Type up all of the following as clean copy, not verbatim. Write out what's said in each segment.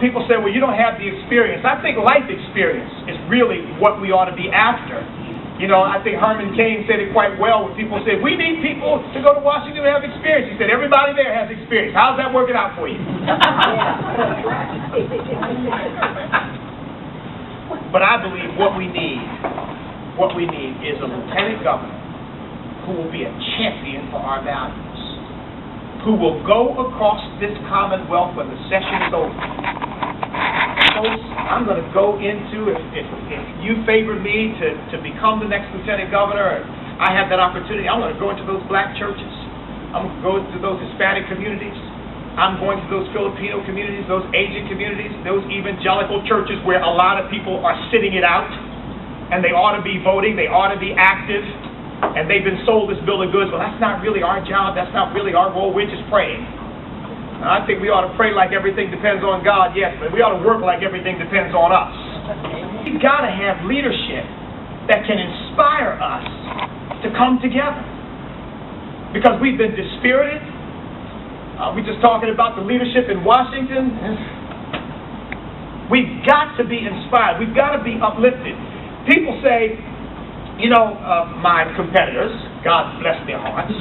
People say, well, you don't have the experience. I think life experience is really what we ought to be after. You know, I think Herman Cain said it quite well when people said, we need people to go to Washington to have experience. He said, everybody there has experience. How's that working out for you? But I believe what we need is a lieutenant governor who will be a champion for our values, who will go across this Commonwealth when the session is over. Folks, I'm going to go into, if you favor me to become the next lieutenant governor, I have that opportunity, I'm going to go into those black churches. I'm going to go into those Hispanic communities. I'm going to those Filipino communities, those Asian communities, those evangelical churches where a lot of people are sitting it out, and they ought to be voting, they ought to be active, and they've been sold this bill of goods. Well, that's not really our job, that's not really our role, we're just praying. I think we ought to pray like everything depends on God, yes, but we ought to work like everything depends on us. We've got to have leadership that can inspire us to come together. Because we've been dispirited. We're just talking about the leadership in Washington. We've got to be inspired. We've got to be uplifted. People say, you know, my competitors, God bless their hearts,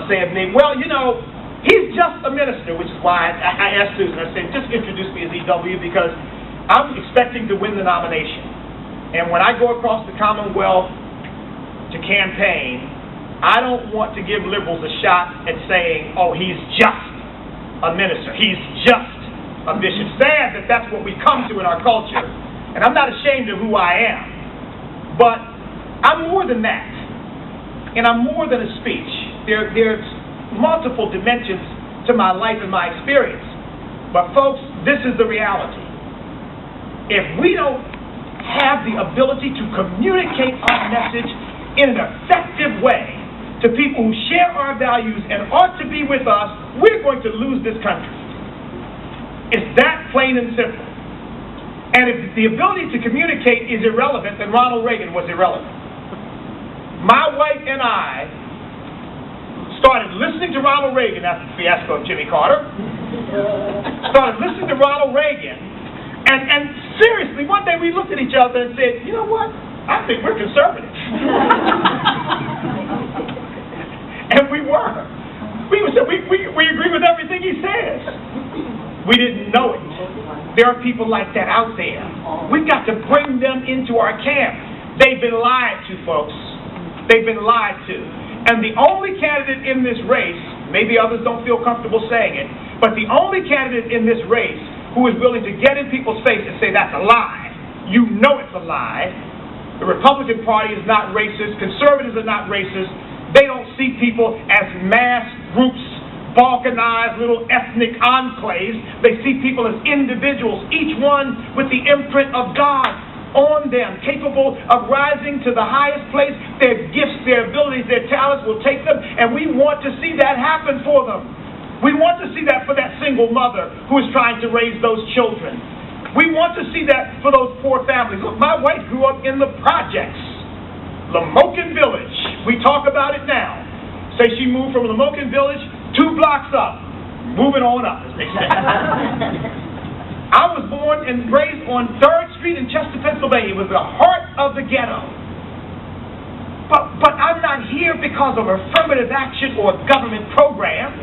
say of me, well, you know, he's just a minister, which is why I asked Susan, I said, just introduce me as EW because I'm expecting to win the nomination. And when I go across the Commonwealth to campaign, I don't want to give liberals a shot at saying, oh, he's just a minister. He's just a bishop. Sad that that's what we come to in our culture. And I'm not ashamed of who I am. But I'm more than that. And I'm more than a speech. There's multiple dimensions to my life and my experience. But folks, this is the reality. If we don't have the ability to communicate our message in an effective way to people who share our values and ought to be with us, we're going to lose this country. It's that plain and simple. And if the ability to communicate is irrelevant, then Ronald Reagan was irrelevant. My wife and I started listening to Ronald Reagan after the fiasco of Jimmy Carter. Started listening to Ronald Reagan. And seriously, one day we looked at each other and said, you know what? I think we're conservative. And we were. We agree with everything he says. We didn't know it. There are people like that out there. We've got to bring them into our camp. They've been lied to, folks. They've been lied to. And the only candidate in this race, maybe others don't feel comfortable saying it, but the only candidate in this race who is willing to get in people's face and say that's a lie, you know it's a lie. The Republican Party is not racist. Conservatives are not racist. They don't see people as mass groups, balkanized little ethnic enclaves. They see people as individuals, each one with the imprint of God on them, capable of rising to the highest place. Their gifts, their abilities, their talents will take them, and we want to see that happen for them. We want to see that for that single mother who is trying to raise those children. We want to see that for those poor families. Look, my wife grew up in the projects, Lamoken Village. We talk about it now. Say she moved from Lamoken Village 2 blocks up, moving on up, as they say. I was born and raised on 3rd Street in Chester, Pennsylvania. It was the heart of the ghetto. But I'm not here because of affirmative action or government program.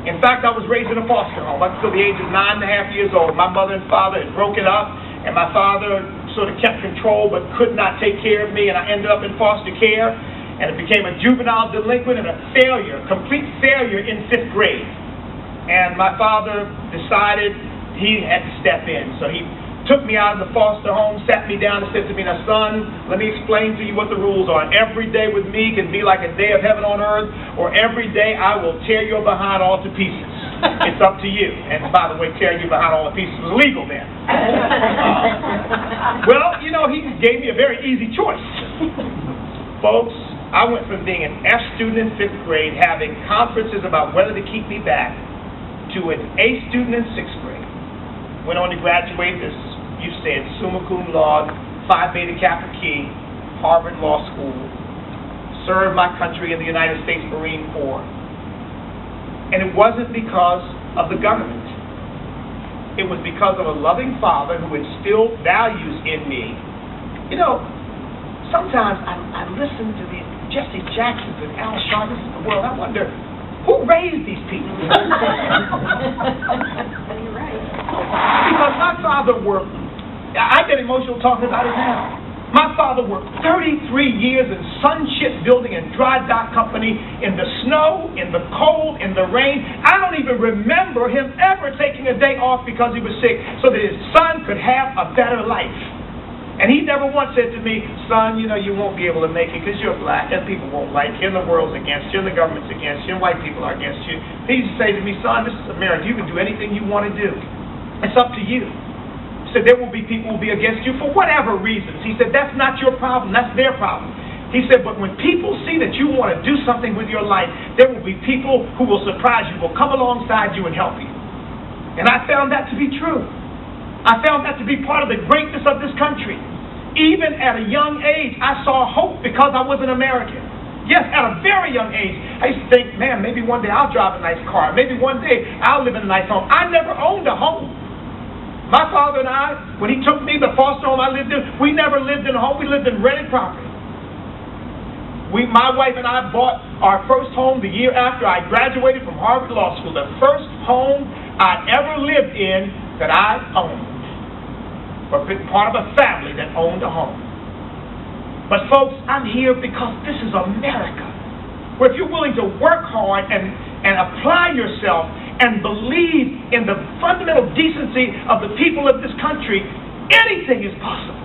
In fact, I was raised in a foster home up until the age of 9.5 years old. My mother and father had broken up, and my father sort of kept control but could not take care of me, and I ended up in foster care, and it became a juvenile delinquent and a failure, complete failure in 5th grade. And my father decided he had to step in. So he took me out of the foster home, sat me down and said to me, now son, let me explain to you what the rules are. Every day with me can be like a day of heaven on earth, or every day I will tear your behind all to pieces. It's up to you. And by the way, tearing you behind all to pieces was illegal then. Well, you know, he gave me a very easy choice. Folks, I went from being an F student in 5th grade, having conferences about whether to keep me back, to an A student in 6th grade. Went on to graduate, as you said, summa cum laude, Phi Beta Kappa Chi, Harvard Law School, served my country in the United States Marine Corps. And it wasn't because of the government. it was because of a loving Father who instilled values in me. You know, sometimes I listen to the Jesse Jacksons and Al Sharptons of the world. I wonder, who raised these people? You're right. Because my father worked, I get emotional talking about it now. My father worked 33 years in Sun Ship Building and Dry Dock Company, in the snow, in the cold, in the rain. I don't even remember him ever taking a day off because he was sick so that his son could have a better life. And he never once said to me, son, you know, you won't be able to make it because you're black and people won't like you and the world's against you and the government's against you and white people are against you. He used to say to me, son, this is America. You can do anything you want to do. It's up to you. He said, there will be people who will be against you for whatever reasons. He said, that's not your problem. That's their problem. He said, but when people see that you want to do something with your life, there will be people who will surprise you, will come alongside you and help you. And I found that to be true. I found that to be part of the greatness of this country. Even at a young age, I saw hope because I was an American. Yes, at a very young age, I used to think, man, maybe one day I'll drive a nice car. Maybe one day I'll live in a nice home. I never owned a home. My father and I, when he took me to the foster home I lived in, we never lived in a home. We lived in rented property. My wife and I bought our first home the year after I graduated from Harvard Law School. The first home I ever lived in that I owned. But been part of a family that owned a home. But folks, I'm here because this is America. Where if you're willing to work hard and apply yourself and believe in the fundamental decency of the people of this country, anything is possible.